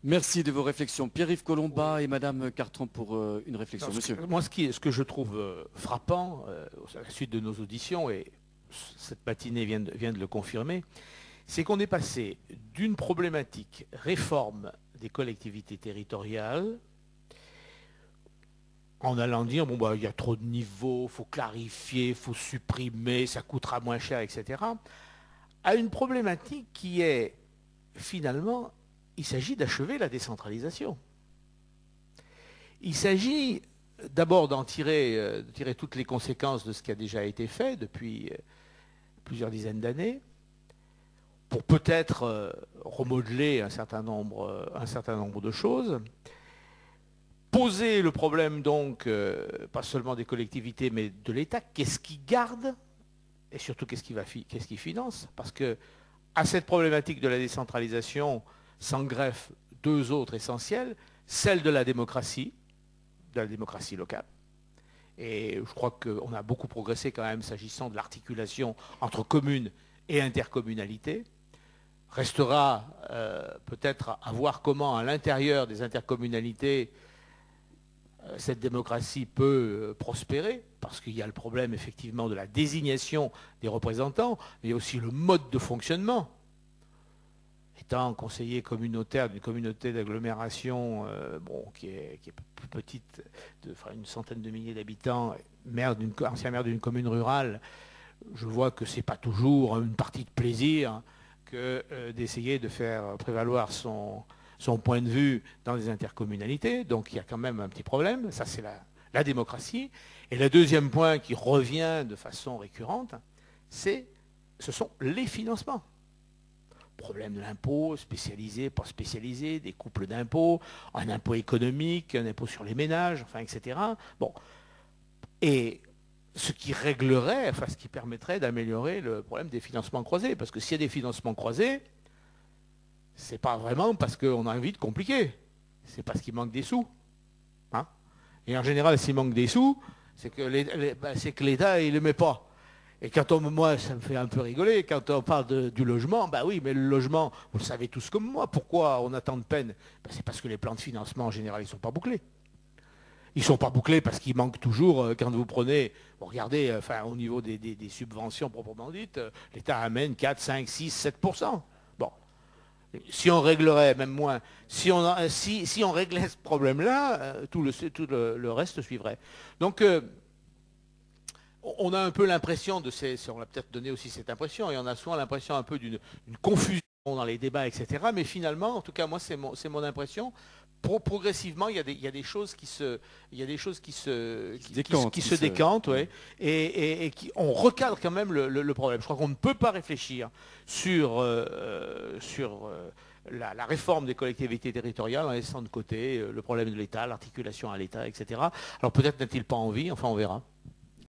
Merci de vos réflexions. Pierre-Yves Collombat et Madame Cartron pour une réflexion. Non, Monsieur. moi, ce que je trouve frappant, à la suite de nos auditions, et cette matinée vient de le confirmer, c'est qu'on est passé d'une problématique réforme des collectivités territoriales, en allant dire, bon, bah, il y a trop de niveaux, il faut clarifier, il faut supprimer, ça coûtera moins cher, etc., à une problématique qui est, finalement, il s'agit d'achever la décentralisation. Il s'agit d'abord de tirer toutes les conséquences de ce qui a déjà été fait depuis plusieurs dizaines d'années, pour peut-être remodeler un certain nombre de choses, poser le problème donc, pas seulement des collectivités, mais de l'État, qu'est-ce qui garde, et surtout qu'est-ce qui finance, parce que à cette problématique de la décentralisation s'en greffent deux autres essentielles, celle de la démocratie locale. Et je crois qu'on a beaucoup progressé quand même s'agissant de l'articulation entre communes et intercommunalités. Restera peut-être à voir comment, à l'intérieur des intercommunalités, cette démocratie peut prospérer, parce qu'il y a le problème effectivement de la désignation des représentants, mais il y a aussi le mode de fonctionnement. Étant conseiller communautaire d'une communauté d'agglomération qui est plus petite, une centaine de milliers d'habitants, ancien maire d'une commune rurale, je vois que ce n'est pas toujours une partie de plaisir que d'essayer de faire prévaloir son point de vue dans les intercommunalités. Donc il y a quand même un petit problème. Ça, c'est la démocratie. Et le deuxième point qui revient de façon récurrente, ce sont les financements. Problème de l'impôt, spécialisé, pas spécialisé, des couples d'impôts, un impôt économique, un impôt sur les ménages, enfin, etc. Bon. Et ce qui réglerait, enfin, ce qui permettrait d'améliorer le problème des financements croisés. Parce que s'il y a des financements croisés, c'est pas vraiment parce qu'on a envie de compliquer. C'est parce qu'il manque des sous. Hein, et en général, s'il manque des sous, c'est que l'État, il ne les met pas. Et moi, ça me fait un peu rigoler, quand on parle du logement, bah oui, mais le logement, vous le savez tous comme moi, pourquoi on a tant de peine? C'est parce que les plans de financement, en général, ils ne sont pas bouclés. Ils ne sont pas bouclés parce qu'il manque toujours, quand vous prenez, vous regardez, au niveau des subventions proprement dites, l'État amène 4, 5, 6, 7%. Bon. Si on réglerait, même moins, si on réglait ce problème-là, tout le reste suivrait. Donc, on a un peu l'impression on l'a peut-être donné aussi cette impression, et on a souvent l'impression un peu d'une confusion dans les débats, etc. Mais finalement, en tout cas, moi, c'est mon impression. Progressivement, il y a des choses qui se décantent, ouais, et on recadre quand même le problème. Je crois qu'on ne peut pas réfléchir sur la réforme des collectivités territoriales en laissant de côté le problème de l'État, l'articulation à l'État, etc. Alors peut-être n'a-t-il pas envie, enfin on verra.